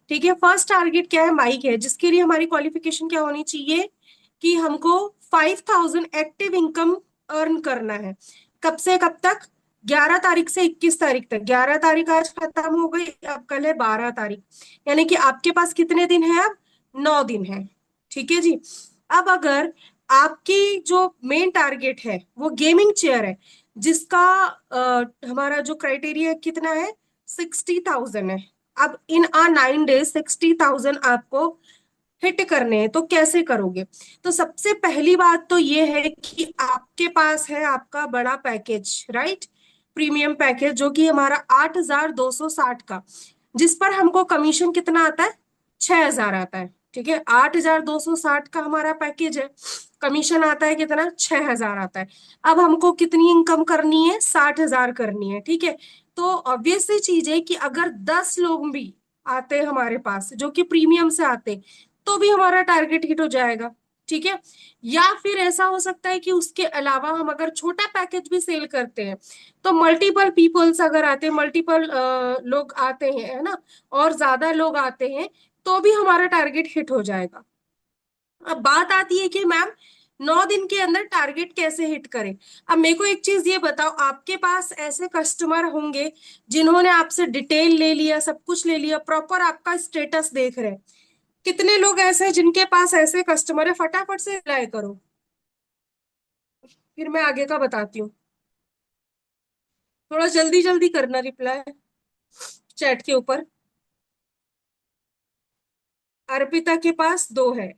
ठीक है, first target क्या है, माइक है, जिसके लिए हमारी क्वालिफिकेशन क्या होनी चाहिए कि हमको 5,000 एक्टिव इनकम अर्न करना है। कब से कब तक? 11 तारीख से 21 तारीख तक। 11 तारीख आज खत्म हो गई, अब कल है 12 तारीख, यानी कि आपके पास कितने दिन है अब? 9 दिन है। ठीक है जी। अब अगर आपकी जो मेन टारगेट है वो गेमिंग चेयर है, जिसका हमारा जो क्राइटेरिया कितना है, 60,000 है। अब इन 9 डेज 60,000 आपको हिट करने हैं, तो कैसे करोगे? तो सबसे पहली बात तो ये है कि आपके पास है आपका बड़ा पैकेज, राइट? प्रीमियम पैकेज, जो कि हमारा 8,260 का, जिस पर हमको कमीशन कितना आता है? 6,000 आता है। ठीक है, 8,260 का हमारा पैकेज है, कमीशन आता है कितना? 6,000 आता है। अब हमको कितनी इनकम करनी है? 60,000 करनी है। ठीक है, तो ऑब्वियस सी चीज है कि अगर 10 लोग भी आते हैं हमारे पास जो कि प्रीमियम से आते, तो भी हमारा टारगेट हिट हो जाएगा। ठीक है, या फिर ऐसा हो सकता है कि उसके अलावा हम अगर छोटा पैकेज भी सेल करते हैं, तो मल्टीपल पीपल्स अगर आते हैं, मल्टीपल लोग आते हैं, है ना, और ज्यादा लोग आते हैं, तो भी हमारा टारगेट हिट हो जाएगा। अब बात आती है कि मैम 9 दिन के अंदर टारगेट कैसे हिट करें। अब मेरे को एक चीज ये बताओ, आपके पास ऐसे कस्टमर होंगे जिन्होंने आपसे डिटेल ले लिया, सब कुछ ले लिया, प्रॉपर आपका स्टेटस देख रहे हैं। कितने लोग ऐसे हैं जिनके पास ऐसे कस्टमर है? फटाफट से रिप्लाई करो, फिर मैं आगे का बताती हूँ। थोड़ा जल्दी जल्दी करना रिप्लाई चैट के ऊपर। अर्पिता के पास 2 है,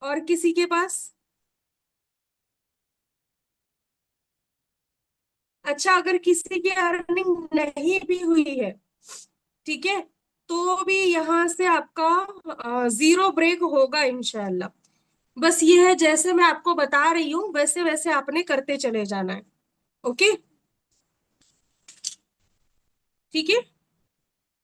और किसी के पास? अच्छा, अगर किसी की अर्निंग नहीं भी हुई है, ठीक है, तो भी यहाँ से आपका जीरो ब्रेक होगा इंशाल्लाह। बस ये है, जैसे मैं आपको बता रही हूँ वैसे वैसे आपने करते चले जाना है। ओके, ठीक है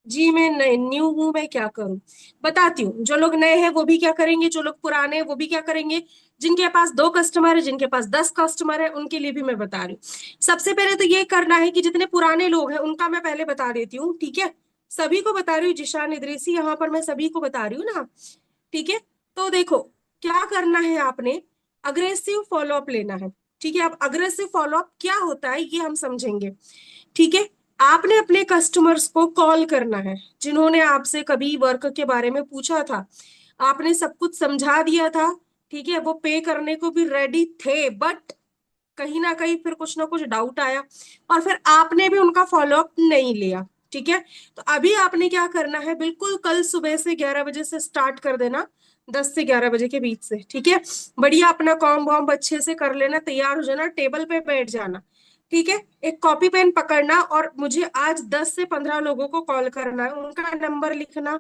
जी। मैं नए न्यू हूं, मैं क्या करूं बताती हूँ। जो लोग नए हैं वो भी क्या करेंगे, जो लोग पुराने हैं वो भी क्या करेंगे, जिनके पास 2 कस्टमर है, जिनके पास 10 कस्टमर है, उनके लिए भी मैं बता रही हूँ। सबसे पहले तो ये करना है कि जितने पुराने लोग हैं उनका मैं पहले बता देती हूँ, ठीक है? सभी को बता रही हूँ, जिशान इदरीसी यहाँ पर मैं सभी को बता रही हूँ ना। ठीक है, तो देखो क्या करना है आपने, अग्रेसिव फॉलोअप लेना है। ठीक है, अब अग्रेसिव फॉलोअप क्या होता है ये हम समझेंगे। ठीक है, आपने अपने कस्टमर्स को कॉल करना है, जिन्होंने आपसे कभी वर्क के बारे में पूछा था, आपने सब कुछ समझा दिया था, ठीक है, वो पे करने को भी रेडी थे, बट कहीं ना कहीं फिर कुछ ना कुछ डाउट आया, और फिर आपने भी उनका फॉलोअप नहीं लिया। ठीक है, तो अभी आपने क्या करना है, बिल्कुल कल सुबह से 11 बजे से स्टार्ट कर देना, 10 से 11 बजे के बीच से। ठीक है, बढ़िया अपना कॉम वॉम अच्छे से कर लेना, तैयार हो जाना, टेबल पे बैठ जाना। ठीक है, एक कॉपी पेन पकड़ना और मुझे आज 10 से 15 लोगों को कॉल करना है, उनका नंबर लिखना,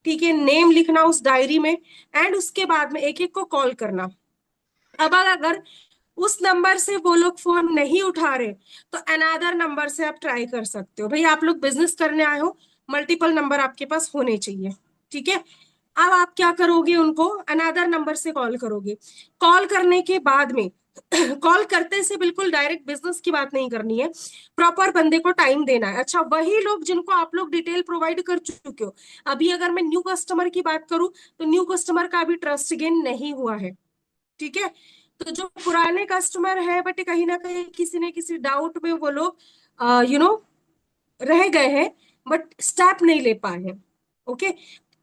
ठीक है, नेम लिखना उस डायरी में, एंड उसके बाद में एक एक को कॉल करना। अब अगर उस नंबर से वो लोग फोन नहीं उठा रहे, तो अनदर नंबर से आप ट्राई कर सकते हो। भाई आप लोग बिजनेस करने आए हो, मल्टीपल नंबर आपके पास होने चाहिए। ठीक है, अब आप क्या करोगे, उनको अनदर नंबर से कॉल करोगे। कॉल करने के बाद में कॉल करते से बिल्कुल डायरेक्ट बिजनेस की बात नहीं करनी है, प्रॉपर बंदे को टाइम देना है। अच्छा, वही लोग जिनको आप लोग डिटेल प्रोवाइड कर चुके हो, अभी अगर मैं न्यू कस्टमर की बात करूं, तो न्यू कस्टमर का अभी ट्रस्ट गेन नहीं हुआ है। ठीक है, तो जो पुराने कस्टमर है बट कहीं ना कहीं किसी न किसी डाउट में वो लोग यू नो रह गए हैं, बट स्टेप नहीं ले पाए हैं। ओके,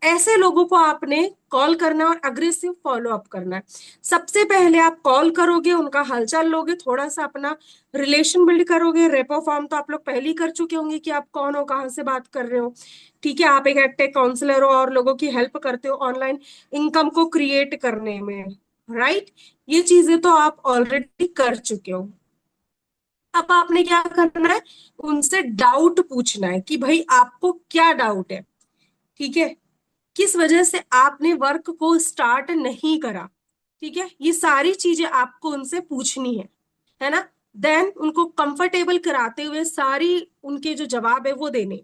ऐसे लोगों को आपने कॉल करना और अग्रेसिव फॉलो अप करना है। सबसे पहले आप कॉल करोगे, उनका हालचाल लोगे, थोड़ा सा अपना रिलेशन बिल्ड करोगे। रेपो फॉर्म तो आप लोग पहले ही कर चुके होंगे कि आप कौन हो, कहाँ से बात कर रहे हो। ठीक है, आप एक एडटेक काउंसलर हो और लोगों की हेल्प करते हो ऑनलाइन इनकम को क्रिएट करने में, राइट? ये चीजें तो आप ऑलरेडी कर चुके हो। अब आपने क्या करना है, उनसे डाउट पूछना है कि भाई आपको क्या डाउट है। ठीक है, किस वजह से आपने वर्क को स्टार्ट नहीं करा। ठीक है, ये सारी चीजें आपको उनसे पूछनी है ना? देन उनको कंफर्टेबल कराते हुए सारी उनके जो जवाब है वो देने।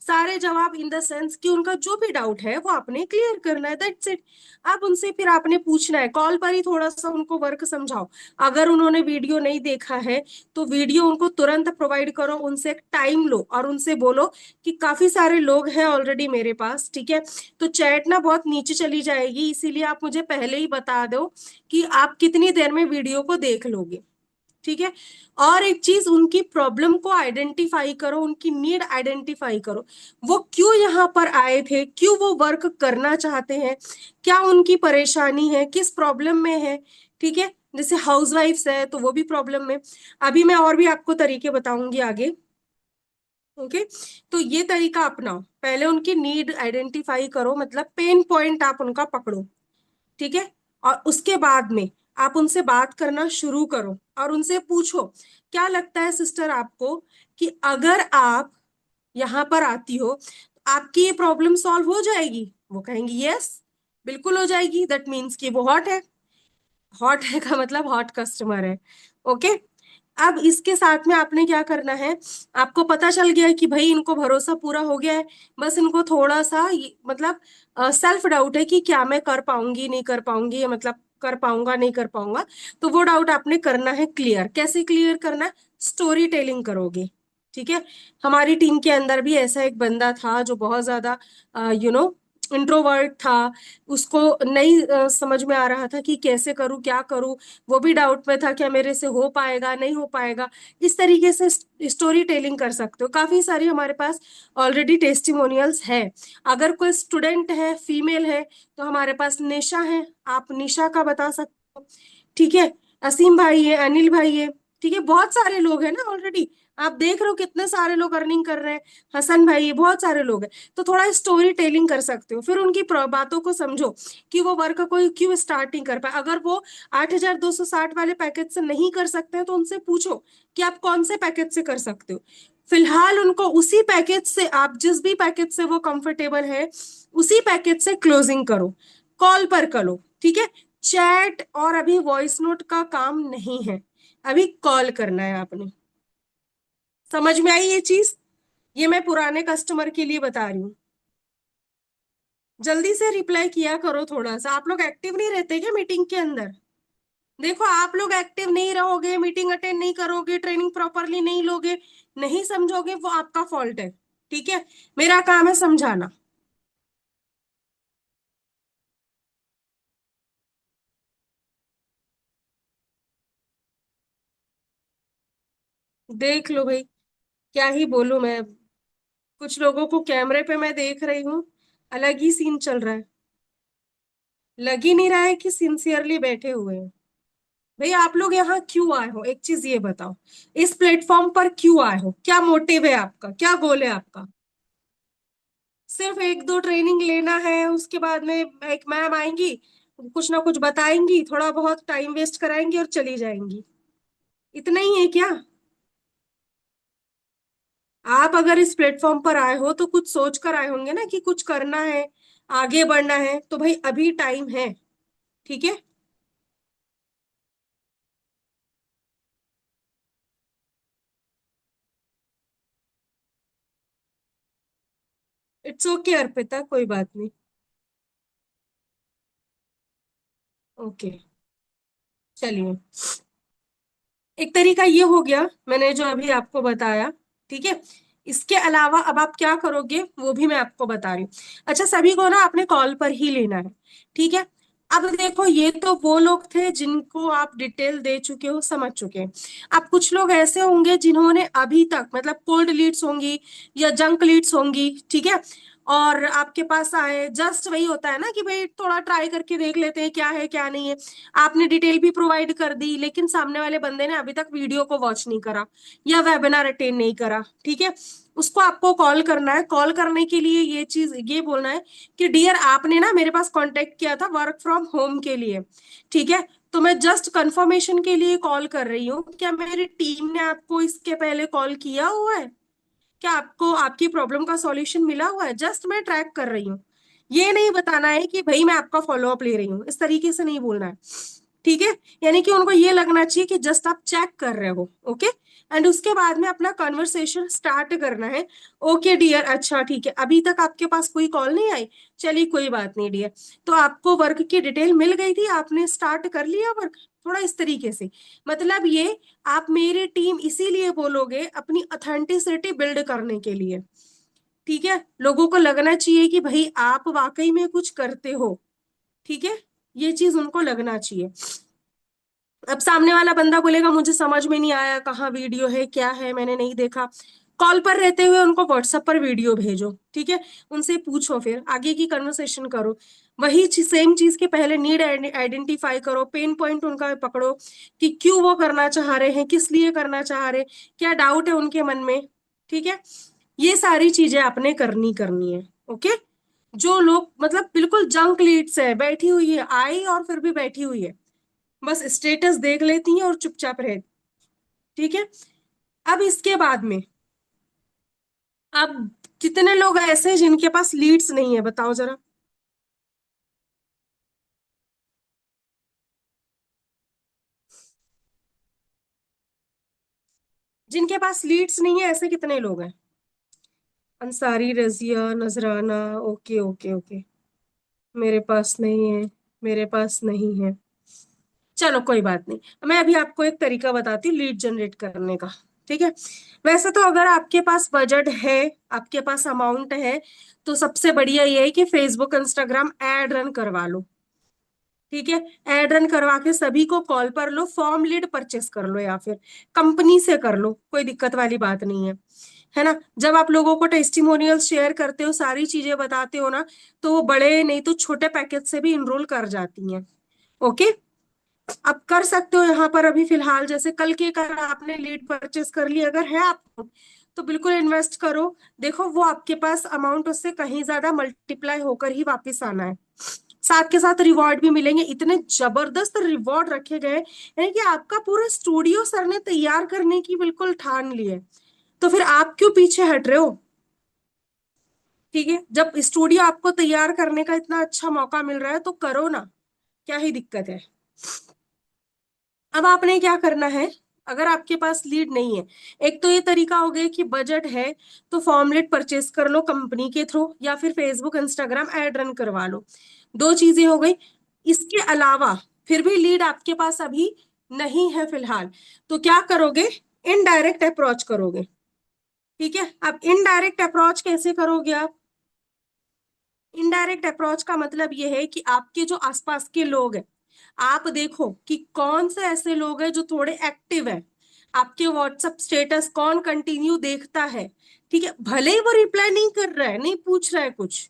सारे जवाब इन द सेंस कि उनका जो भी डाउट है वो आपने क्लियर करना है, दैट्स इट। आप उनसे फिर आपने पूछना है, कॉल पर ही थोड़ा सा उनको वर्क समझाओ। अगर उन्होंने वीडियो नहीं देखा है तो वीडियो उनको तुरंत प्रोवाइड करो, उनसे एक टाइम लो और उनसे बोलो कि काफी सारे लोग हैं ऑलरेडी मेरे पास, ठीक है, तो चैट ना बहुत नीचे चली जाएगी, इसीलिए आप मुझे पहले ही बता दो कि आप कितनी देर में वीडियो को देख लोगे, ठीक है। और एक चीज, उनकी प्रॉब्लम को आइडेंटिफाई करो, उनकी नीड आइडेंटिफाई करो, वो क्यों यहाँ पर आए थे, क्यों वो वर्क करना चाहते हैं, क्या उनकी परेशानी है, किस प्रॉब्लम में है, ठीक है। जैसे हाउसवाइफ्स है तो वो भी प्रॉब्लम में। अभी मैं और भी आपको तरीके बताऊंगी आगे, ओके। तो ये तरीका अपनाओ, पहले उनकी नीड आइडेंटिफाई करो, मतलब पेन पॉइंट आप उनका पकड़ो, ठीक है। और उसके बाद में आप उनसे बात करना शुरू करो और उनसे पूछो, क्या लगता है सिस्टर आपको कि अगर आप यहाँ पर आती हो तो आपकी ये प्रॉब्लम सॉल्व हो जाएगी? वो कहेंगी यस, बिल्कुल हो जाएगी, दैट मीन्स कि वो हॉट है। हॉट है का मतलब हॉट कस्टमर है, ओके। अब इसके साथ में आपने क्या करना है, आपको पता चल गया है कि भाई इनको भरोसा पूरा हो गया है, बस इनको थोड़ा सा मतलब सेल्फ डाउट है कि क्या मैं कर पाऊंगी नहीं कर पाऊंगी, या मतलब कर पाऊंगा नहीं कर पाऊंगा। तो वो डाउट आपने करना है क्लियर। कैसे क्लियर करना है? स्टोरी टेलिंग करोगे, ठीक है। हमारी टीम के अंदर भी ऐसा एक बंदा था जो बहुत ज्यादा इंट्रोवर्ट था, उसको नहीं समझ में आ रहा था कि कैसे करूं क्या करूं, वो भी डाउट में था क्या मेरे से हो पाएगा नहीं हो पाएगा। इस तरीके से स्टोरी टेलिंग कर सकते हो, काफी सारी हमारे पास ऑलरेडी टेस्टिमोनियल्स है। अगर कोई स्टूडेंट है फीमेल है तो हमारे पास निशा है, आप निशा का बता सकते हो, ठीक है। असीम भाई है, अनिल भाई है, ठीक है, बहुत सारे लोग हैं ना ऑलरेडी। आप देख रहे हो कितने सारे लोग अर्निंग कर रहे हैं, हसन भाई है, बहुत सारे लोग हैं। तो थोड़ा स्टोरी टेलिंग कर सकते हो, फिर उनकी बातों को समझो कि वो वर्क कोई क्यों स्टार्ट नहीं कर पाए। अगर वो 8,260 वाले पैकेज से नहीं कर सकते हैं तो उनसे पूछो कि आप कौन से पैकेज से कर सकते हो। फिलहाल उनको उसी पैकेज से, आप जिस भी पैकेज से वो कंफर्टेबल है उसी पैकेज से क्लोजिंग करो, कॉल पर करो, ठीक है। चैट और अभी वॉइस नोट का काम नहीं है, अभी कॉल करना है आपने। समझ में आई ये चीज? ये मैं पुराने कस्टमर के लिए बता रही हूँ। जल्दी से रिप्लाई किया करो, थोड़ा सा आप लोग एक्टिव नहीं रहते क्या मीटिंग के अंदर? देखो आप लोग एक्टिव नहीं रहोगे, मीटिंग अटेंड नहीं करोगे, ट्रेनिंग प्रॉपरली नहीं लोगे, नहीं समझोगे, वो आपका फॉल्ट है, ठीक है। मेरा काम है समझाना। देख लो भाई, क्या ही बोलूं मैं। कुछ लोगों को कैमरे पे मैं देख रही हूँ, अलग ही सीन चल रहा है, लग ही नहीं रहा है कि सिंसियरली बैठे हुए हैं। भाई आप लोग यहाँ क्यों आए हो, एक चीज ये बताओ, इस प्लेटफॉर्म पर क्यों आए हो, क्या मोटिव है आपका, क्या गोल है आपका? सिर्फ एक दो ट्रेनिंग लेना है, उसके बाद में एक मैम आएंगी, कुछ ना कुछ बताएंगी, थोड़ा बहुत टाइम वेस्ट कराएंगी और चली जाएंगी, इतना ही है क्या? आप अगर इस प्लेटफॉर्म पर आए हो तो कुछ सोच कर आए होंगे ना कि कुछ करना है, आगे बढ़ना है, तो भाई अभी टाइम है, ठीक है। इट्स ओके अर्पिता, कोई बात नहीं। ओके, चलिए। एक तरीका ये हो गया मैंने जो अभी आपको बताया, ठीक है। इसके अलावा अब आप क्या करोगे वो भी मैं आपको बता रही हूँ। अच्छा, सभी को ना आपने कॉल पर ही लेना है, ठीक है। अब देखो ये तो वो लोग थे जिनको आप डिटेल दे चुके हो, समझ चुके हैं। अब कुछ लोग ऐसे होंगे जिन्होंने अभी तक, मतलब कोल्ड लीड्स होंगी या जंक लीड्स होंगी, ठीक है, और आपके पास आए, जस्ट वही होता है ना कि भाई थोड़ा ट्राई करके देख लेते हैं क्या है क्या नहीं है। आपने डिटेल भी प्रोवाइड कर दी लेकिन सामने वाले बंदे ने अभी तक वीडियो को वॉच नहीं करा या वेबिनार अटेंड नहीं करा, ठीक है। उसको आपको कॉल करना है। कॉल करने के लिए ये चीज ये बोलना है कि डियर, आपने ना मेरे पास कांटेक्ट किया था वर्क फ्रॉम होम के लिए, ठीक है, तो मैं जस्ट कंफर्मेशन के लिए कॉल कर रही हूँ, क्या मेरी टीम ने आपको इसके पहले कॉल किया हुआ है? क्या आपको आपकी प्रॉब्लम का सॉल्यूशन मिला हुआ है? जस्ट मैं ट्रैक कर रही हूँ। ये नहीं बताना है कि भाई मैं आपका फॉलोअप ले रही हूँ, इस तरीके से नहीं बोलना है, ठीक है। यानी कि उनको ये लगना चाहिए कि जस्ट आप चेक कर रहे हो, ओके। एंड उसके बाद में अपना कन्वर्सेशन स्टार्ट करना है। ओके डियर, अच्छा ठीक है, अभी तक आपके पास कोई कॉल नहीं आई, चलिए कोई बात नहीं डियर, तो आपको वर्क की डिटेल मिल गई थी, आपने स्टार्ट कर लिया वर्क, थोड़ा इस तरीके से। मतलब ये आप मेरी टीम इसीलिए बोलोगे अपनी ऑथेंटिसिटी बिल्ड करने के लिए, ठीक है, लोगों को लगना चाहिए कि भाई आप वाकई में कुछ करते हो, ठीक है, ये चीज उनको लगना चाहिए। अब सामने वाला बंदा बोलेगा मुझे समझ में नहीं आया, कहाँ वीडियो है, क्या है, मैंने नहीं देखा, कॉल पर रहते हुए उनको व्हाट्सएप पर वीडियो भेजो, ठीक है, उनसे पूछो, फिर आगे की कन्वर्सेशन करो। वही सेम चीज के पहले नीड आइडेंटिफाई करो, पेन पॉइंट उनका पकड़ो कि क्यों वो करना चाह रहे हैं, किस लिए करना चाह रहे, क्या डाउट है उनके मन में, ठीक है, ये सारी चीजें आपने करनी है। ओके। जो लोग मतलब बिल्कुल जंक लीड्स है, बैठी हुई है, आई और फिर भी बैठी हुई है, बस स्टेटस देख लेती हैं और चुपचाप रह, ठीक है। अब इसके बाद में, अब कितने लोग ऐसे हैं जिनके पास लीड्स नहीं है, बताओ जरा। जिनके पास लीड्स नहीं है ऐसे कितने लोग हैं? अंसारी, रजिया, नजराना, ओके ओके ओके, मेरे पास नहीं है, मेरे पास नहीं है, चलो कोई बात नहीं। मैं अभी आपको एक तरीका बताती हूँ लीड जनरेट करने का, ठीक है। वैसे तो अगर आपके पास बजट है, आपके पास अमाउंट है, तो सबसे बढ़िया ये है कि फेसबुक इंस्टाग्राम एड रन करवा लो, ठीक है। एड रन करवा के सभी को कॉल पर लो, फॉर्म लीड परचेस कर लो या फिर कंपनी से कर लो, कोई दिक्कत वाली बात नहीं है ना। जब आप लोगों को टेस्टिमोनियल शेयर करते हो, सारी चीजें बताते हो ना, तो वो बड़े नहीं तो छोटे पैकेज से भी इनरोल कर जाती हैं। ओके। आप कर सकते हो यहाँ पर अभी फिलहाल, जैसे कल के कर आपने लीड परचेस कर ली, अगर है आपको तो बिल्कुल इन्वेस्ट करो। देखो वो आपके पास अमाउंट उससे कहीं ज्यादा मल्टीप्लाई होकर ही वापस आना है, साथ के साथ रिवॉर्ड भी मिलेंगे, इतने जबरदस्त रिवॉर्ड रखे गए यानी कि आपका पूरा स्टूडियो सर ने तैयार करने की बिल्कुल ठान ली है, तो फिर आप क्यों पीछे हट रहे हो, ठीक है। जब स्टूडियो आपको तैयार करने का इतना अच्छा मौका मिल रहा है तो करो ना, क्या ही दिक्कत है। अब आपने क्या करना है, अगर आपके पास लीड नहीं है, एक तो ये तरीका हो गया कि बजट है तो फॉर्मलेट परचेस कर लो कंपनी के थ्रू या फिर फेसबुक इंस्टाग्राम एड रन करवा लो, दो चीजें हो गई। इसके अलावा फिर भी लीड आपके पास अभी नहीं है फिलहाल, तो क्या करोगे, इनडायरेक्ट अप्रोच करोगे, ठीक है। अब इनडायरेक्ट अप्रोच कैसे करोगे आप? इनडायरेक्ट अप्रोच का मतलब ये है कि आपके जो आसपास के लोग हैं, आप देखो कि कौन से ऐसे लोग हैं जो थोड़े एक्टिव है, आपके व्हाट्सएप स्टेटस कौन कंटिन्यू देखता है, ठीक है, भले ही वो रिप्लाई नहीं कर रहा है, नहीं पूछ रहा है कुछ,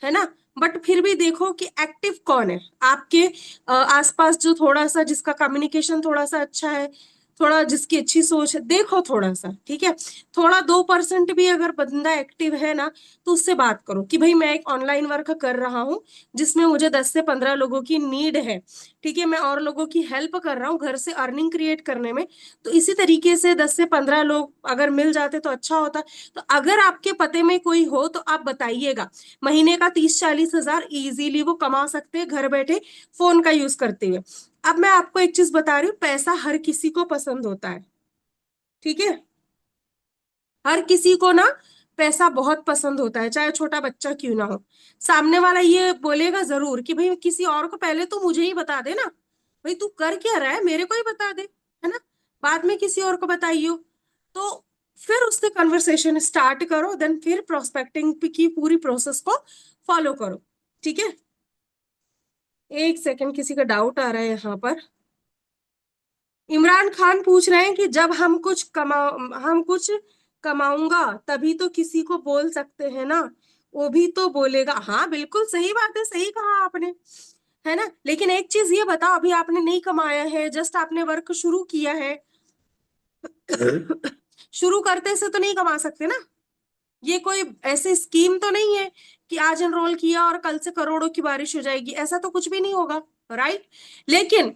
है ना, बट फिर भी देखो कि एक्टिव कौन है आपके आसपास, जो थोड़ा सा जिसका कम्युनिकेशन थोड़ा सा अच्छा है, थोड़ा जिसकी अच्छी सोच है, देखो थोड़ा सा, ठीक है। थोड़ा 2% भी अगर बंदा एक्टिव है ना, तो उससे बात करो कि भाई मैं एक ऑनलाइन वर्क कर रहा हूँ जिसमें मुझे 10 से 15 लोगों की नीड है, ठीक है, मैं और लोगों की हेल्प कर रहा हूँ घर से अर्निंग क्रिएट करने में, तो इसी तरीके से 10 से 15 लोग अगर मिल जाते तो अच्छा होता। तो अगर आपके पते में कोई हो तो आप बताइएगा, महीने का 30-40 हजार इजीली वो कमा सकते हैं घर बैठे फोन का यूज करते हुए। अब मैं आपको एक चीज बता रही हूँ, पैसा हर किसी को पसंद होता है, ठीक है, हर किसी को ना पैसा बहुत पसंद होता है, चाहे छोटा बच्चा क्यों ना हो। सामने वाला ये बोलेगा जरूर कि भाई किसी और को, पहले तो मुझे ही बता दे ना, भाई तू कर क्या रहा है मेरे को ही बता दे, है ना, बाद में किसी और को बताइयो। तो फिर उससे कन्वर्सेशन स्टार्ट करो, देन फिर प्रोस्पेक्टिंग की पूरी प्रोसेस को फॉलो करो, ठीक है। एक सेकंड, किसी का डाउट आ रहा है यहाँ पर। इमरान खान पूछ रहे हैं कि जब हम कुछ कमाऊंगा तभी तो किसी को बोल सकते हैं ना, वो भी तो बोलेगा, हाँ बिल्कुल सही बात है, सही कहा आपने, है ना। लेकिन एक चीज ये बताओ, अभी आपने नहीं कमाया है, जस्ट आपने वर्क शुरू किया है, शुरू करते से तो नहीं कमा सकते ना, ये कोई ऐसी स्कीम तो नहीं है कि आज एनरोल किया और कल से करोड़ों की बारिश हो जाएगी, ऐसा तो कुछ भी नहीं होगा, राइट। लेकिन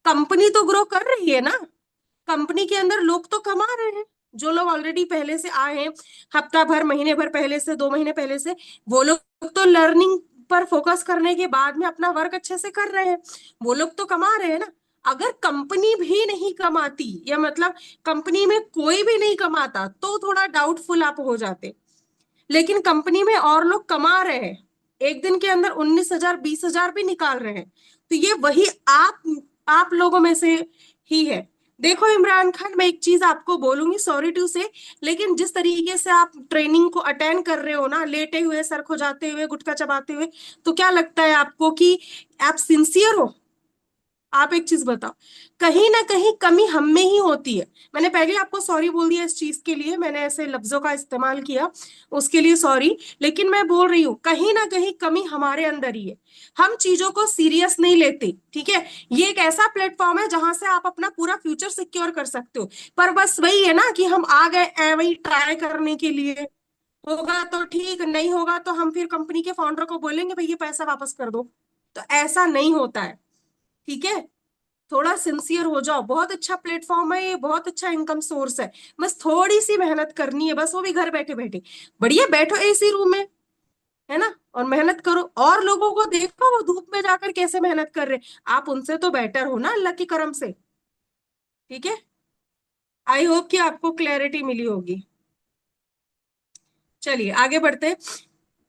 कंपनी तो ग्रो कर रही है ना, कंपनी के अंदर लोग तो कमा रहे हैं, जो लोग ऑलरेडी पहले से आए हैं, हफ्ता भर, महीने भर पहले से, 2 महीने पहले से, वो लोग तो लर्निंग पर फोकस करने के बाद में अपना वर्क अच्छे से कर रहे हैं, वो लोग तो कमा रहे हैं ना। अगर कंपनी भी नहीं कमाती, या मतलब कंपनी में कोई भी नहीं कमाता, तो थोड़ा डाउटफुल आप हो जाते। लेकिन कंपनी में और लोग कमा रहे हैं, एक दिन के अंदर 19,000 20,000 भी निकाल रहे हैं, तो ये वही आप लोगों में से ही है। देखो इमरान खान, मैं एक चीज आपको बोलूंगी, सॉरी टू से, लेकिन जिस तरीके से आप ट्रेनिंग को अटेंड कर रहे हो ना, लेटे हुए, सर खुजाते हुए, गुटखा चबाते हुए, तो क्या लगता है आपको कि आप सिंसियर हो? आप एक चीज बताओ, कहीं ना कहीं कमी हम में ही होती है। मैंने पहले आपको सॉरी बोल दिया इस चीज के लिए, मैंने ऐसे लफ्जों का इस्तेमाल किया, उसके लिए सॉरी। लेकिन मैं बोल रही हूँ, कहीं ना कहीं कमी हमारे अंदर ही है। हम चीजों को सीरियस नहीं लेते, ठीक है। ये एक ऐसा प्लेटफॉर्म है जहां से आप अपना पूरा फ्यूचर सिक्योर कर सकते हो। पर बस वही है ना कि हम आ गए वही ट्राई करने के लिए। होगा तो ठीक, नहीं होगा तो हम फिर कंपनी के फाउंडर को बोलेंगे भाई ये पैसा वापस कर दो। तो ऐसा नहीं होता है, ठीक है। थोड़ा सिंसियर हो जाओ, बहुत अच्छा प्लेटफॉर्म है ये, बहुत अच्छा इनकम सोर्स है। बस थोड़ी सी मेहनत करनी है, बस वो भी घर बैठे बैठे। बढ़िया, बैठो एसी रूम में, है ना, और मेहनत करो। और लोगों को देखो वो धूप में जाकर कैसे मेहनत कर रहे हैं, आप उनसे तो बेटर हो ना अल्लाह के करम से। ठीक है, आई होप कि आपको क्लैरिटी मिली होगी। चलिए आगे बढ़ते हैं।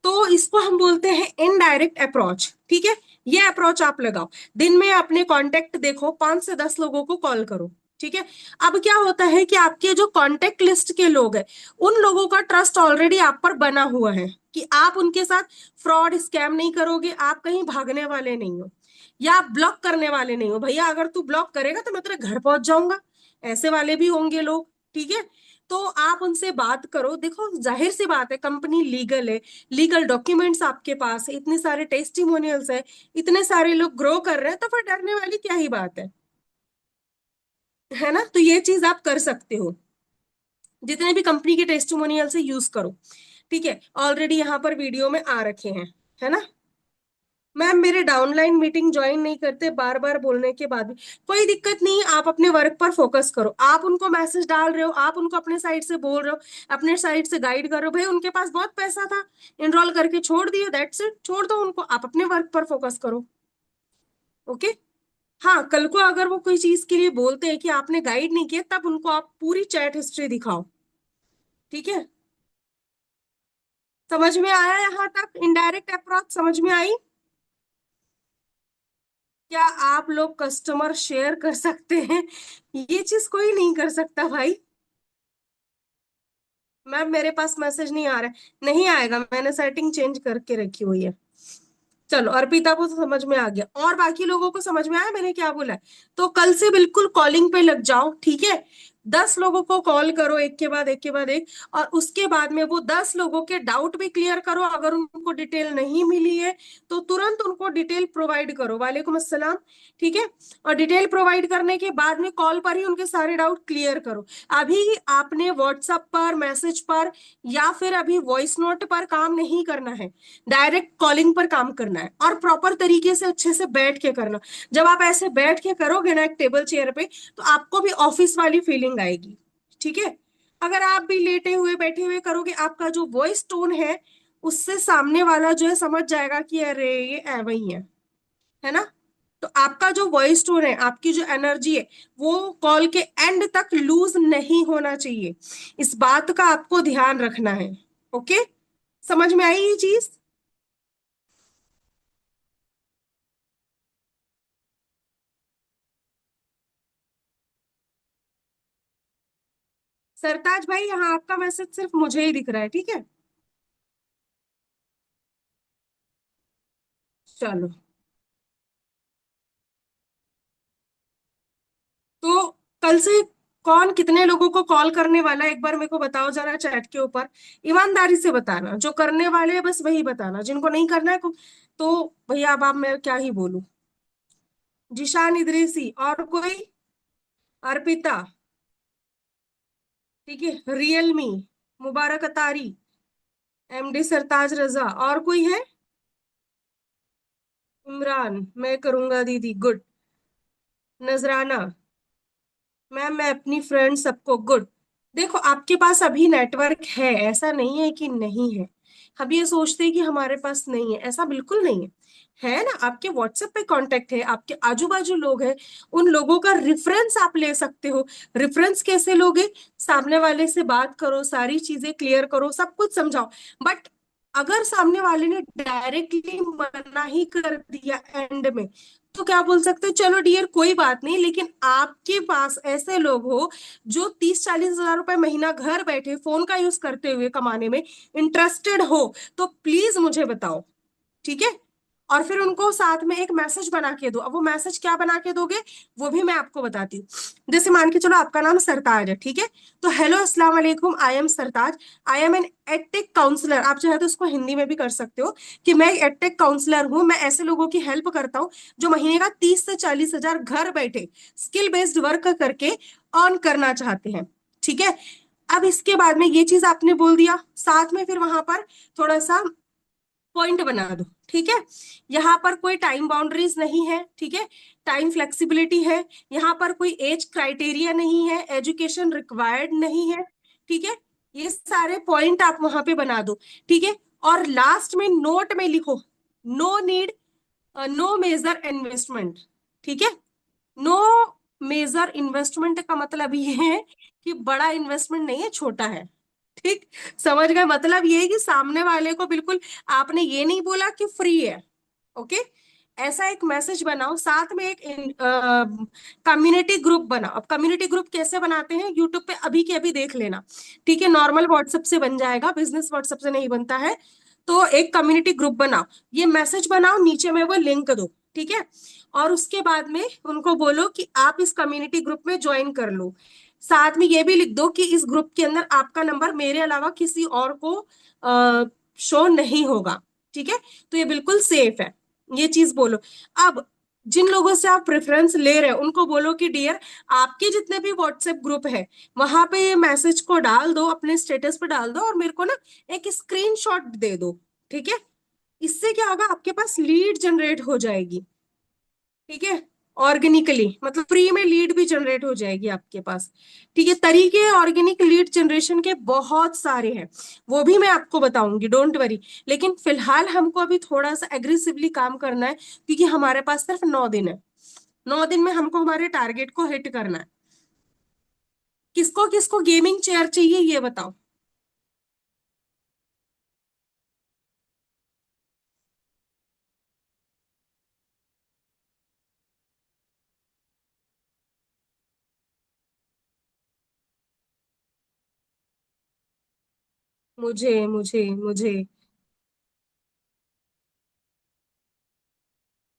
तो इसको हम बोलते हैं इनडायरेक्ट अप्रोच, ठीक है। ये अप्रोच आप लगाओ, दिन में अपने कांटेक्ट देखो, 5 से 10 लोगों को कॉल करो, ठीक है। अब क्या होता है कि आपके जो कांटेक्ट लिस्ट के लोग हैं, उन लोगों का ट्रस्ट ऑलरेडी आप पर बना हुआ है कि आप उनके साथ फ्रॉड स्कैम नहीं करोगे, आप कहीं भागने वाले नहीं हो, या आप ब्लॉक करने वाले नहीं हो। भैया अगर तू ब्लॉक करेगा तो मैं तेरे घर पहुंच जाऊंगा, ऐसे वाले भी होंगे लोग, ठीक है। तो आप उनसे बात करो। देखो जाहिर सी बात है, कंपनी लीगल है, लीगल डॉक्यूमेंट्स आपके पास है, इतने सारे टेस्टिमोनियल्स है, इतने सारे लोग ग्रो कर रहे हैं, तो फिर डरने वाली क्या ही बात है ना। तो ये चीज आप कर सकते हो, जितने भी कंपनी के टेस्टिमोनियल से यूज करो, ठीक है। ऑलरेडी यहाँ पर वीडियो में आ रखे हैं, है ना। मैम मेरे डाउनलाइन मीटिंग ज्वाइन नहीं करते, बार बार बोलने के बाद भी। कोई दिक्कत नहीं, आप अपने वर्क पर फोकस करो। आप उनको मैसेज डाल रहे हो, आप उनको अपने साइड से बोल रहे हो, अपने साइड से गाइड कर रहे हो, भाई उनके पास बहुत पैसा था, इनरोल करके छोड़ दिए, दैट्स इट, छोड़ दो उनको, आप अपने वर्क पर फोकस करो। ओके। हाँ, कल को अगर वो कोई चीज के लिए बोलते हैं कि आपने गाइड नहीं किया, तब उनको आप पूरी चैट हिस्ट्री दिखाओ, ठीक है। समझ में आया यहाँ तक? इनडायरेक्ट अप्रोच समझ में आई? क्या आप लोग कस्टमर शेयर कर सकते हैं? ये चीज कोई नहीं कर सकता भाई। मैम मेरे पास मैसेज नहीं आ रहा है, नहीं आएगा, मैंने सेटिंग चेंज करके रखी हुई है। चलो अर्पिता को तो समझ में आ गया, और बाकी लोगों को समझ में आया मैंने क्या बोला है? तो कल से बिल्कुल कॉलिंग पे लग जाओ, ठीक है। 10 लोगों को कॉल करो, एक के बाद एक के बाद एक, और उसके बाद में वो 10 लोगों के डाउट भी क्लियर करो। अगर उनको डिटेल नहीं मिली है तो तुरंत उनको डिटेल प्रोवाइड करो, वालेकुम अस्सलाम, ठीक है। और डिटेल प्रोवाइड करने के बाद में कॉल पर ही उनके सारे डाउट क्लियर करो। अभी आपने व्हाट्सएप पर, मैसेज पर, या फिर अभी वॉइस नोट पर काम नहीं करना है, डायरेक्ट कॉलिंग पर काम करना है, और प्रॉपर तरीके से अच्छे से बैठ के करना। जब आप ऐसे बैठ के करोगे ना एक टेबल चेयर पे, तो आपको भी ऑफिस वाली फीलिंग आएगी, ठीक है। अगर आप भी लेटे हुए बैठे हुए करोगे, आपका जो वॉइस टोन है, उससे सामने वाला जो है समझ जाएगा कि अरे ये वही है ना। तो आपका जो वॉइस टोन है, आपकी जो एनर्जी है, वो कॉल के एंड तक लूज नहीं होना चाहिए। इस बात का आपको ध्यान रखना है। ओके, समझ में आई ये चीज? सरताज भाई, यहाँ आपका मैसेज सिर्फ मुझे ही दिख रहा है, ठीक है। चलो, तो कल से कौन कितने लोगों को कॉल करने वाला है, एक बार मेरे को बताओ जरा चैट के ऊपर। ईमानदारी से बताना, जो करने वाले हैं बस वही बताना, जिनको नहीं करना है तो भैया अब आप, मैं क्या ही बोलूं। जिशान इदरीसी, और कोई? अर्पिता, ठीक है। रियलमी, मुबारक अतारी, एमडी सरताज रजा, और कोई है? इमरान, मैं करूंगा दीदी, गुड। नजराना, मैम मैं अपनी फ्रेंड सबको, गुड। देखो आपके पास अभी नेटवर्क है, ऐसा नहीं है कि नहीं है। हम ये सोचते हैं कि हमारे पास नहीं है, ऐसा बिल्कुल नहीं है। है ना, आपके व्हाट्सएप पे कांटेक्ट है, आपके आजू बाजू लोग हैं, उन लोगों का रेफरेंस आप ले सकते हो। रेफरेंस कैसे लोगे? सामने वाले से बात करो, सारी चीजें क्लियर करो, सब कुछ समझाओ। बट अगर सामने वाले ने डायरेक्टली मना ही कर दिया एंड में, तो क्या बोल सकते हो, चलो डियर कोई बात नहीं, लेकिन आपके पास ऐसे लोग हो जो 30-40 हजार रुपए महीना घर बैठे फोन का यूज करते हुए कमाने में इंटरेस्टेड हो, तो प्लीज मुझे बताओ। ठीक है? और फिर उनको साथ में एक मैसेज बना के दो। अब वो मैसेज क्या बना के दोगे, वो भी मैं आपको बताती हूँ। जैसे मान के चलो आपका नाम सरताज है, ठीक है? तो हेलो अस्सलाम वालेकुम, I am Sartaj, I am an edtech counsellor. आप चाहे तो उसको हिंदी में भी कर सकते हो कि मैं एडटेक काउंसलर हूँ, मैं ऐसे लोगों की हेल्प करता हूँ जो महीने का 30 से 40 हजार घर बैठे स्किल बेस्ड वर्क करके अर्न करना चाहते हैं। ठीक है? अब इसके बाद में ये चीज आपने बोल दिया, साथ में फिर वहां पर थोड़ा सा पॉइंट बना दो। ठीक है? यहाँ पर कोई टाइम बाउंड्रीज नहीं है, ठीक है? टाइम फ्लेक्सिबिलिटी है। यहाँ पर कोई एज क्राइटेरिया नहीं है, एजुकेशन रिक्वायर्ड नहीं है। ठीक है? ये सारे पॉइंट आप वहां पे बना दो। ठीक है? और लास्ट में नोट में लिखो, no need, no major investment. ठीक है? नो मेजर इन्वेस्टमेंट का मतलब ये है कि बड़ा इन्वेस्टमेंट नहीं है, छोटा है। ठीक? समझ गए? मतलब ये है कि सामने वाले को बिल्कुल आपने ये नहीं बोला कि फ्री है। ओके? ऐसा एक मैसेज बनाओ, साथ में एक कम्युनिटी ग्रुप बनाओ। अब कम्युनिटी ग्रुप कैसे बनाते हैं, यूट्यूब पे अभी के अभी देख लेना। ठीक है? नॉर्मल व्हाट्सएप से बन जाएगा, बिजनेस व्हाट्सएप से नहीं बनता है। तो एक कम्युनिटी ग्रुप बनाओ, ये मैसेज बनाओ, नीचे में वो लिंक दो। ठीक है? और उसके बाद में उनको बोलो कि आप इस कम्युनिटी ग्रुप में ज्वाइन कर लो। साथ में ये भी लिख दो कि इस ग्रुप के अंदर आपका नंबर मेरे अलावा किसी और को शो नहीं होगा। ठीक है? तो ये बिल्कुल सेफ है, ये चीज बोलो। अब जिन लोगों से आप प्रेफरेंस ले रहे हो उनको बोलो कि डियर, आपके जितने भी व्हाट्सएप ग्रुप है वहां पे ये मैसेज को डाल दो, अपने स्टेटस पे डाल दो, और मेरे को ना एक स्क्रीनशॉट दे दो। ठीक है? इससे क्या होगा, आपके पास लीड जनरेट हो जाएगी। ठीक है? ऑर्गेनिकली, मतलब फ्री में लीड भी जनरेट हो जाएगी आपके पास। ठीक है? तरीके ऑर्गेनिक लीड जनरेशन के बहुत सारे हैं, वो भी मैं आपको बताऊंगी, डोंट वरी। लेकिन फिलहाल हमको अभी थोड़ा सा एग्रेसिवली काम करना है, क्योंकि हमारे पास सिर्फ 9 दिन है। 9 दिन में हमको हमारे टारगेट को हिट करना है। किसको किसको गेमिंग चेयर चाहिए ये बताओ। मुझे मुझे मुझे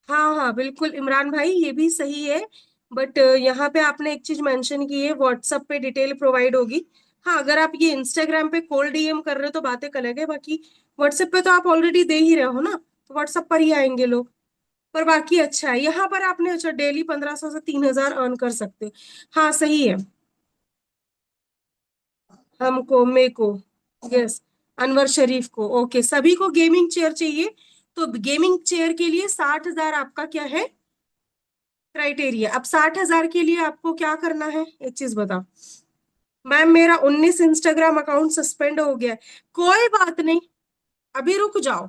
हाँ हाँ बिल्कुल इमरान भाई, ये भी सही है। बट यहाँ पे आपने एक चीज मेंशन की है, व्हाट्सएप पे डिटेल प्रोवाइड होगी। हाँ, अगर आप ये इंस्टाग्राम पे कॉल डीएम कर रहे हो तो बातें अलग है, बाकी व्हाट्सएप पे तो आप ऑलरेडी दे ही रहे हो ना, तो व्हाट्सएप पर ही आएंगे लोग। पर बाकी अच्छा है, यहाँ पर आपने अच्छा डेली 1500 से 3000 अर्न कर सकते हो। हाँ सही है। हमको, मेरे को, यस, अनवर शरीफ को, ओके, सभी को गेमिंग चेयर चाहिए। तो गेमिंग चेयर के लिए 60 हजार आपका क्या है, क्राइटेरिया। अब 60 हजार के लिए आपको क्या करना है, एक चीज बताओ। मैम मेरा 19 इंस्टाग्राम अकाउंट सस्पेंड हो गया है। कोई बात नहीं, अभी रुक जाओ,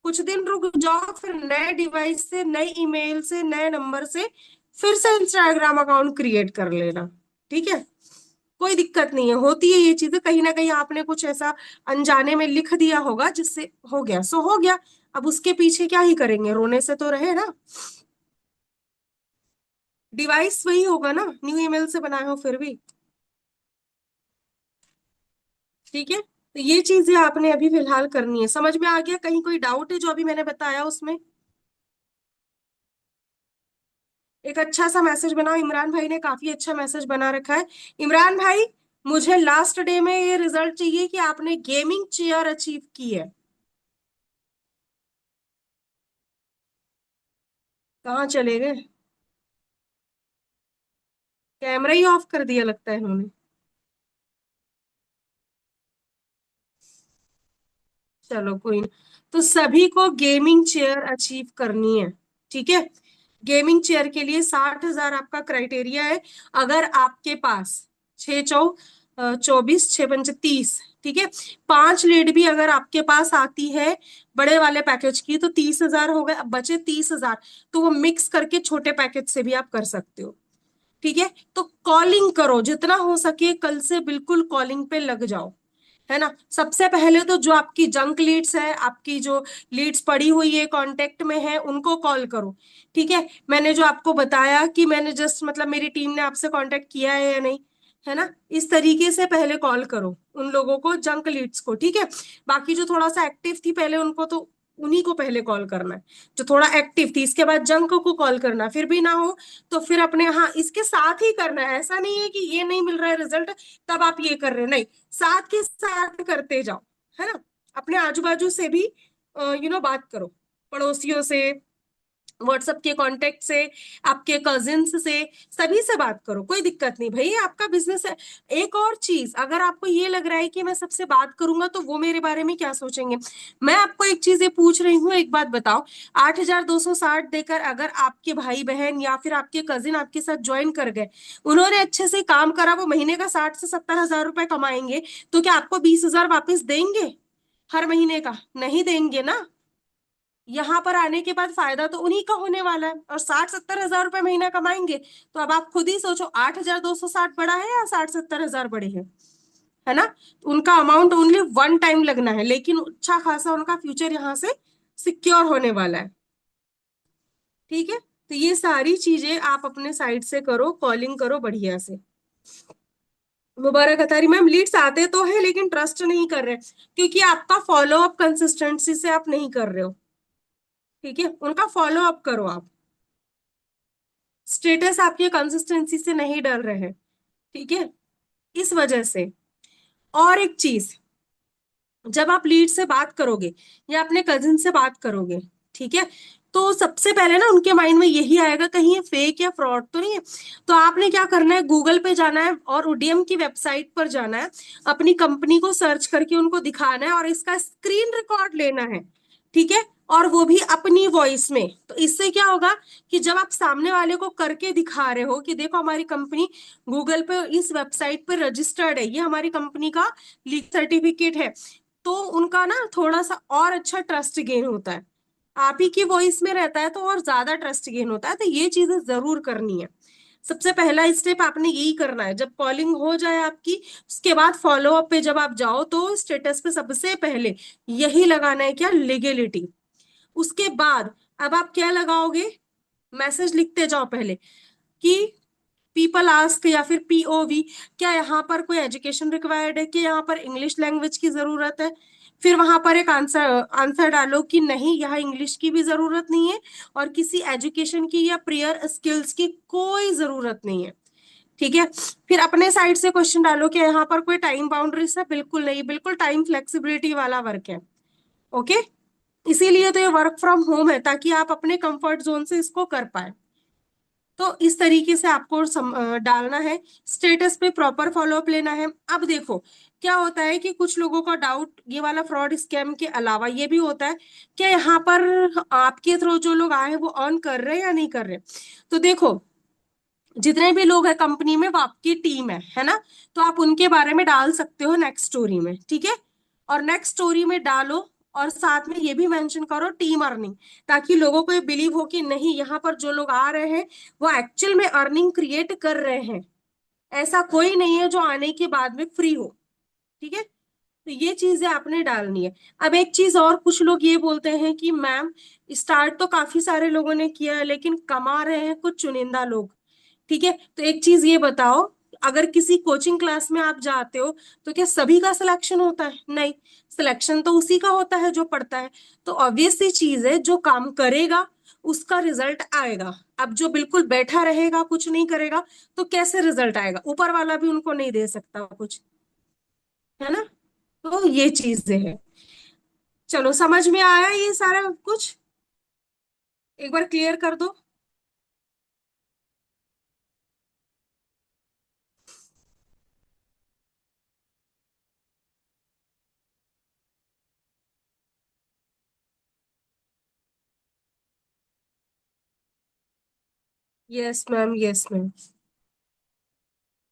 कुछ दिन रुक जाओ, फिर नए डिवाइस से, नई ईमेल से, नए नंबर से फिर से इंस्टाग्राम अकाउंट क्रिएट कर लेना। ठीक है? कोई दिक्कत नहीं है, होती है ये चीजें, कहीं ना कहीं आपने कुछ ऐसा अनजाने में लिख दिया होगा जिससे हो गया सो हो गया। अब उसके पीछे क्या ही करेंगे, रोने से तो रहे ना। डिवाइस वही होगा ना, न्यू ईमेल से बनाए हो फिर भी। ठीक है? तो ये चीजें आपने अभी फिलहाल करनी है। समझ में आ गया? कहीं कोई डाउट है जो अभी मैंने बताया उसमें? एक अच्छा सा मैसेज बनाओ, इमरान भाई ने काफी अच्छा मैसेज बना रखा है। इमरान भाई, मुझे लास्ट डे में ये रिजल्ट चाहिए कि आपने गेमिंग चेयर अचीव की है। कहाँ चले गए? कैमरा ही ऑफ कर दिया लगता है इन्होंने। चलो कोई ना। तो सभी को गेमिंग चेयर अचीव करनी है। ठीक है? गेमिंग चेयर के लिए 60 हजार आपका क्राइटेरिया है। अगर आपके पास 6 चौ 24, 6 पंचे 30। ठीक है, 5 लीड भी अगर आपके पास आती है बड़े वाले पैकेज की तो 30,000 हो गए, अब बचे 30,000। तो वो मिक्स करके छोटे पैकेज से भी आप कर सकते हो। ठीक है, तो कॉलिंग करो जितना हो सके, कल से बिल्कुल कॉलिंग पे लग जाओ। है ना, सबसे पहले तो जो आपकी जंक लीड्स है, आपकी जो लीड्स पड़ी हुई है कांटेक्ट में है, उनको कॉल करो। ठीक है, मैंने जो आपको बताया कि मैंने जस्ट मतलब मेरी टीम ने आपसे कांटेक्ट किया है या नहीं, है ना, इस तरीके से पहले कॉल करो उन लोगों को, जंक लीड्स को। ठीक है, बाकी जो थोड़ा सा एक्टिव थी पहले उनको तो उन्हीं को पहले कॉल करना है, जो थोड़ा एक्टिव थी। इसके बाद जंक को कॉल करना, फिर भी ना हो तो फिर अपने, हाँ, इसके साथ ही करना है। ऐसा नहीं है कि ये नहीं मिल रहा है रिजल्ट तब आप ये कर रहे हैं, नहीं, साथ के साथ करते जाओ। है ना, अपने आजू बाजू से भी बात करो, पड़ोसियों से, व्हाट्सएप के कांटेक्ट से, आपके कजिन्स से, सभी से बात करो, कोई दिक्कत नहीं भाई, आपका बिजनेस है। एक और चीज, अगर आपको ये लग रहा है कि मैं सबसे बात करूंगा तो वो मेरे बारे में क्या सोचेंगे, मैं आपको एक चीज ये पूछ रही हूँ, एक बात बताओ। 8,260 देकर अगर आपके भाई बहन या फिर आपके कजिन आपके साथ ज्वाइन कर गए, उन्होंने अच्छे से काम करा, वो महीने का 60 से 70 हजार रुपए कमाएंगे, तो क्या आपको 20,000 वापस देंगे हर महीने का? नहीं देंगे ना। यहाँ पर आने के बाद फायदा तो उन्हीं का होने वाला है, और 60-70 हजार रुपए महीना कमाएंगे। तो अब आप खुद ही सोचो, 8,260 बड़ा है या 60-70 हजार बड़े हैं? है ना, उनका अमाउंट ओनली वन टाइम लगना है, लेकिन अच्छा खासा उनका फ्यूचर यहाँ से सिक्योर होने वाला है। ठीक है, तो ये सारी चीजें आप अपने साइड से करो, कॉलिंग करो बढ़िया से। मुबारक अतारी मैम, लीड्स आते तो है लेकिन ट्रस्ट नहीं कर रहे, क्योंकि आपका फॉलो अप कंसिस्टेंसी से आप नहीं कर रहे हो। ठीक है, उनका फॉलो अप करो आप, स्टेटस आपके कंसिस्टेंसी से नहीं डल रहे हैं। ठीक है, इस वजह से। और एक चीज, जब आप लीड से बात करोगे या अपने कजिन से बात करोगे, ठीक है, तो सबसे पहले ना उनके माइंड में यही आएगा कहीं ये फेक या फ्रॉड तो नहीं है। तो आपने क्या करना है, गूगल पे जाना है और उडियम की वेबसाइट पर जाना है, अपनी कंपनी को सर्च करके उनको दिखाना है और इसका स्क्रीन रिकॉर्ड लेना है। ठीक है, और वो भी अपनी वॉइस में। तो इससे क्या होगा कि जब आप सामने वाले को करके दिखा रहे हो कि देखो हमारी कंपनी गूगल पे इस वेबसाइट पर रजिस्टर्ड है, ये हमारी कंपनी का लीग सर्टिफिकेट है, तो उनका ना थोड़ा सा और अच्छा ट्रस्ट गेन होता है। आप ही की वॉइस में रहता है तो और ज्यादा ट्रस्ट गेन होता है। तो ये चीजें जरूर करनी है। सबसे पहला स्टेप आपने यही करना है, जब कॉलिंग हो जाए आपकी, उसके बाद फॉलो अप पे जब आप जाओ तो स्टेटस पे सबसे पहले यही लगाना है, क्या, लीगेलिटी। उसके बाद अब आप क्या लगाओगे, मैसेज लिखते जाओ पहले कि पीपल आस्क या फिर पीओवी, क्या यहाँ पर कोई एजुकेशन रिक्वायर्ड है, कि यहाँ पर इंग्लिश लैंग्वेज की जरूरत है? फिर वहां पर एक आंसर आंसर डालो कि नहीं, यहाँ इंग्लिश की भी जरूरत नहीं है और किसी एजुकेशन की या प्रियर स्किल्स की कोई जरूरत नहीं है। ठीक है, फिर अपने साइड से क्वेश्चन डालो कि यहाँ पर कोई टाइम बाउंड्रीज है? बिल्कुल नहीं, बिल्कुल टाइम फ्लेक्सिबिलिटी वाला वर्क है। ओके, इसीलिए तो ये वर्क फ्रॉम होम है, ताकि आप अपने कंफर्ट जोन से इसको कर पाए। तो इस तरीके से आपको डालना है, स्टेटस पे प्रॉपर फॉलोअप लेना है। अब देखो क्या होता है कि कुछ लोगों का डाउट ये वाला फ्रॉड स्कैम के अलावा ये भी होता है कि यहाँ पर आपके थ्रू जो लोग आए हैं वो अर्न कर रहे हैं या नहीं कर रहे। तो देखो, जितने भी लोग हैं कंपनी में वो आपकी टीम है ना, तो आप उनके बारे में डाल सकते हो नेक्स्ट स्टोरी में। ठीक है, और नेक्स्ट स्टोरी में डालो और साथ में ये भी मेंशन करो टीम अर्निंग, ताकि लोगों को ये बिलीव हो कि नहीं, यहाँ पर जो लोग आ रहे हैं वो एक्चुअल में अर्निंग क्रिएट कर रहे हैं। ऐसा कोई नहीं है जो आने के बाद में फ्री हो। ठीक है, तो ये चीजें आपने डालनी है। अब एक चीज और, कुछ लोग ये बोलते हैं कि मैम स्टार्ट तो काफी सारे लोगों ने किया है लेकिन कमा रहे हैं कुछ चुनिंदा लोग। ठीक है, तो एक चीज ये बताओ, अगर किसी कोचिंग क्लास में आप जाते हो तो क्या सभी का सिलेक्शन होता है? नहीं, सिलेक्शन तो उसी का होता है जो पढ़ता है। तो ऑब्वियस सी चीज है, जो काम करेगा उसका रिजल्ट आएगा। अब जो बिल्कुल बैठा रहेगा कुछ नहीं करेगा तो कैसे रिजल्ट आएगा? ऊपर वाला भी उनको नहीं दे सकता कुछ, है ना। तो ये चीजें हैं। चलो, समझ में आया ये सारा कुछ? एक बार क्लियर कर दो। Yes ma'am, yes ma'am.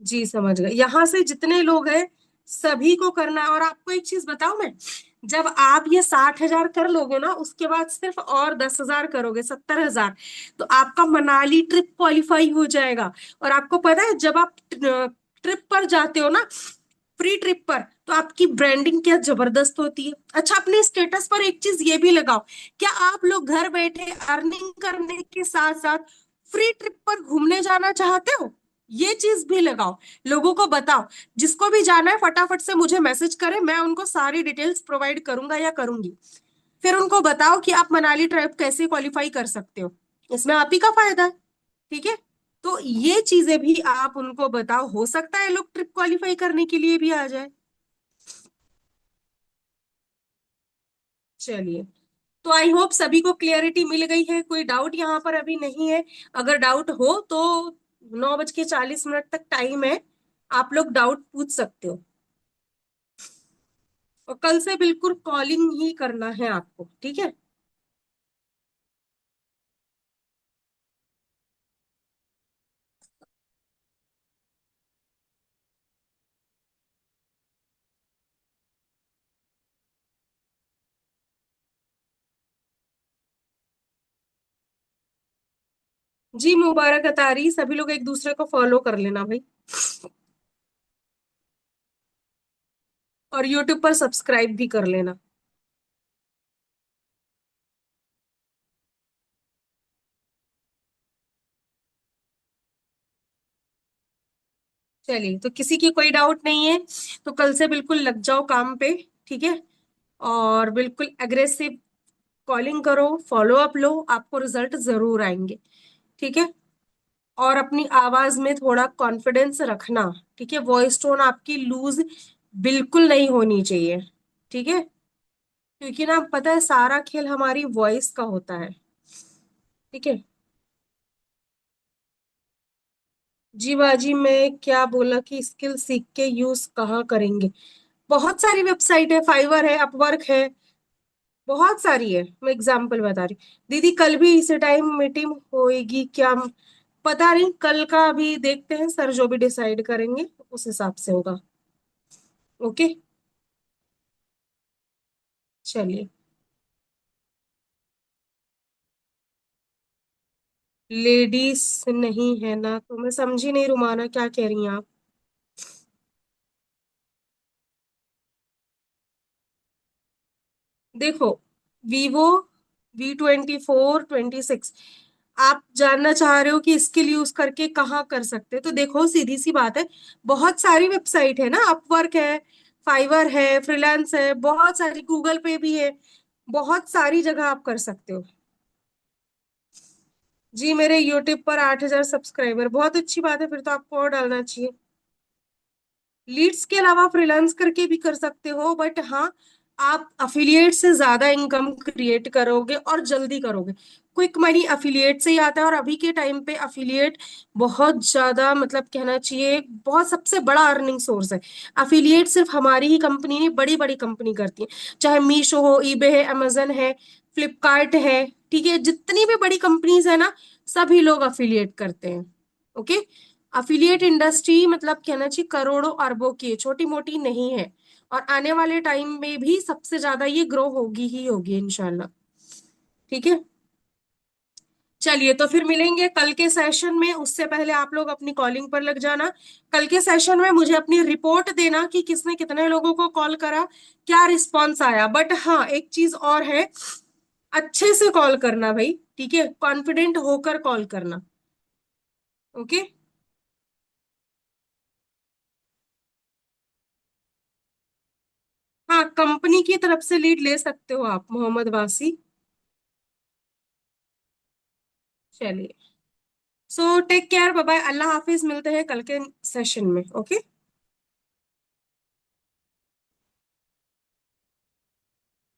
जी समझ गए। यहाँ से जितने लोग हैं सभी को करना है। और आपको एक चीज बताऊं मैं, जब आप ये 60,000 कर लोगे ना, उसके बाद सिर्फ और 10,000 करोगे, 70,000, तो आपका मनाली ट्रिप क्वालिफाई हो जाएगा। और आपको पता है जब आप ट्रिप पर जाते हो ना, फ्री ट्रिप पर, तो आपकी ब्रांडिंग क्या जबरदस्त होती है। अच्छा, अपने स्टेटस पर एक चीज ये भी लगाओ, क्या आप लोग घर बैठे अर्निंग करने के साथ साथ फ्री ट्रिप पर घूमने जाना चाहते हो? ये चीज भी लगाओ, लोगों को बताओ। जिसको भी जाना है फटाफट से मुझे मैसेज करे, मैं उनको सारी डिटेल्स प्रोवाइड करूंगा या करूंगी। फिर उनको बताओ कि आप मनाली ट्रिप कैसे क्वालिफाई कर सकते हो, इसमें आप ही का फायदा है। ठीक है, तो ये चीजें भी आप उनको बताओ, हो सकता है लोग ट्रिप क्वालिफाई करने के लिए भी आ जाए। चलिए, तो आई होप सभी को क्लियरिटी मिल गई है, कोई डाउट यहाँ पर अभी नहीं है। अगर डाउट हो तो 9:40 तक टाइम है, आप लोग डाउट पूछ सकते हो। और कल से बिल्कुल कॉलिंग ही करना है आपको, ठीक है। जी मुबारक अतारी, सभी लोग एक दूसरे को फॉलो कर लेना भाई। और यूट्यूब पर सब्सक्राइब भी कर लेना। चलिए, तो किसी की कोई डाउट नहीं है, तो कल से बिल्कुल लग जाओ काम पे, ठीक है। और बिल्कुल एग्रेसिव कॉलिंग करो, फॉलो अप लो, आपको रिजल्ट जरूर आएंगे। ठीक है। और अपनी आवाज में थोड़ा कॉन्फिडेंस रखना, ठीक है। वॉइस टोन आपकी लूज बिल्कुल नहीं होनी चाहिए, ठीक है। क्योंकि ना पता है सारा खेल हमारी वॉइस का होता है। ठीक है। जी बाजी, मैं क्या बोला कि स्किल सीख के यूज कहाँ करेंगे? बहुत सारी वेबसाइट है, फाइवर है, अपवर्क है, बहुत सारी है। मैं एग्जांपल बता रही हूँ। दीदी कल भी इसी टाइम मीटिंग होएगी क्या? पता नहीं, कल का अभी देखते हैं, सर जो भी डिसाइड करेंगे उस हिसाब से होगा। ओके। चलिए। लेडीज नहीं है ना, तो मैं समझी नहीं रुमाना, क्या कह रही हैं आप? देखो, वीवो V24 26 आप जानना चाह रहे हो कि स्किल यूज करके कहाँ कर सकते हैं, तो देखो सीधी सी बात है, बहुत सारी वेबसाइट है ना, अपवर्क है, फाइवर है, फ्रीलांस है, बहुत सारी, गूगल पे भी है, बहुत सारी जगह आप कर सकते हो। जी मेरे यूट्यूब पर 8,000 सब्सक्राइबर, बहुत अच्छी बात है, फिर तो आपको और डालना चाहिए। लीड्स के अलावा फ्रीलांस करके भी कर सकते हो, बट हाँ, आप अफिलिएट से ज्यादा इनकम क्रिएट करोगे और जल्दी करोगे। क्विक मनी अफिलिएट से ही आता है, और अभी के टाइम पे अफिलिएट बहुत ज्यादा, मतलब कहना चाहिए बहुत सबसे बड़ा अर्निंग सोर्स है। अफिलिएट सिर्फ हमारी ही कंपनी नहीं, बड़ी बड़ी कंपनी करती है, चाहे मीशो हो, ईबे है, अमेजन है, फ्लिपकार्ट है, ठीक है, जितनी भी बड़ी कंपनीज है ना, सभी लोग अफिलिएट करते हैं। ओके। अफिलिएट इंडस्ट्री मतलब कहना चाहिए करोड़ों अरबों की है, छोटी मोटी नहीं है। और आने वाले टाइम में भी सबसे ज्यादा ये ग्रो होगी ही होगी इंशाल्लाह। ठीक है। चलिए, तो फिर मिलेंगे कल के सेशन में, उससे पहले आप लोग अपनी कॉलिंग पर लग जाना। कल के सेशन में मुझे अपनी रिपोर्ट देना कि किसने कितने लोगों को कॉल करा, क्या रिस्पॉन्स आया। बट हाँ, एक चीज और है, अच्छे से कॉल करना भाई, ठीक है, कॉन्फिडेंट होकर कॉल करना। ओके। हाँ, कंपनी की तरफ से लीड ले सकते हो आप, मोहम्मद वासी। चलिए, so take care, bye bye, अल्लाह हाफिज, मिलते हैं कल के सेशन में। ओके।